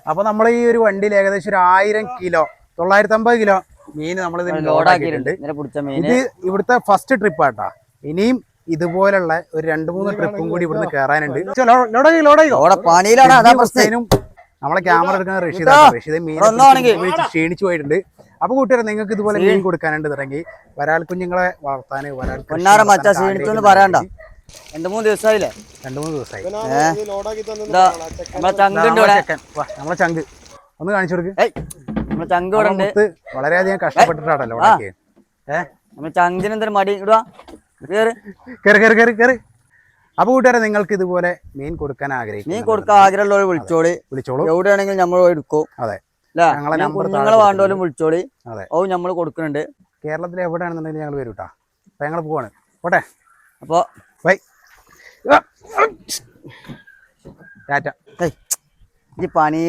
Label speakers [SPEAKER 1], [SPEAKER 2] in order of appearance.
[SPEAKER 1] അപ്പൊ നമ്മൾ ഈ ഒരു വണ്ടിയിൽ ഏകദേശം ഒരു 1000 കിലോ 950 കിലോ മീൻ നമ്മൾ ലോഡാക്കിയിട്ടുണ്ട്. ഇത് ഇവിടുത്തെ ഫസ്റ്റ് ട്രിപ്പ് ആട്ടാ. ഇനിയും ഇതുപോലുള്ള ഒരു 2-3 ട്രിപ്പും കൂടി ഇവിടുന്ന് കയറാനുണ്ട്. നമ്മളെ ക്യാമറ എടുക്കുന്ന റഷീദ് മീൻ ക്ഷീണിച്ചു പോയിട്ടുണ്ട്. അപ്പൊ കൂട്ടുകാരെ നിങ്ങൾക്ക് ഇതുപോലെ മീൻ കൊടുക്കാനുണ്ട് തുടങ്ങി വരാൽ കുഞ്ഞുങ്ങളെ വളർത്താൻ
[SPEAKER 2] 2-3 ദിവസമായില്ലേ?
[SPEAKER 1] 2-3 ദിവസമായി. നമ്മളെ ചങ്ക് ഒന്ന് കാണിച്ചു കൊടുക്ക്.
[SPEAKER 2] ചങ്ക്
[SPEAKER 1] വളരെയധികം കഷ്ടപ്പെട്ടിട്ടാണല്ലോ
[SPEAKER 2] ചങ്കിന് എന്തൊരു മടി ഇടുക.
[SPEAKER 1] അപ്പൊ കൂട്ടുകാരെ നിങ്ങൾക്ക് ഇതുപോലെ മീൻ കൊടുക്കാൻ ആഗ്രഹിക്കും,
[SPEAKER 2] മീൻ കൊടുക്കാൻ ആഗ്രഹമുള്ളവർ വിളിച്ചോളൂ. എവിടെയാണെങ്കിലും നമ്മൾ എടുക്കും.
[SPEAKER 1] അതെ,
[SPEAKER 2] കുഞ്ഞുങ്ങളെ വേണ്ടോലും വിളിച്ചോളി. ഓ നമ്മൾ കൊടുക്കുന്നുണ്ട്.
[SPEAKER 1] കേരളത്തിൽ എവിടെയാണെന്നുണ്ടെങ്കിൽ ഞങ്ങൾ വരും കേട്ടോ. അപ്പൊ ഞങ്ങൾ പോവാണ്. പോട്ടെ.
[SPEAKER 2] അപ്പൊ
[SPEAKER 1] ബൈ. ടാറ്റ.
[SPEAKER 2] ഈ പണി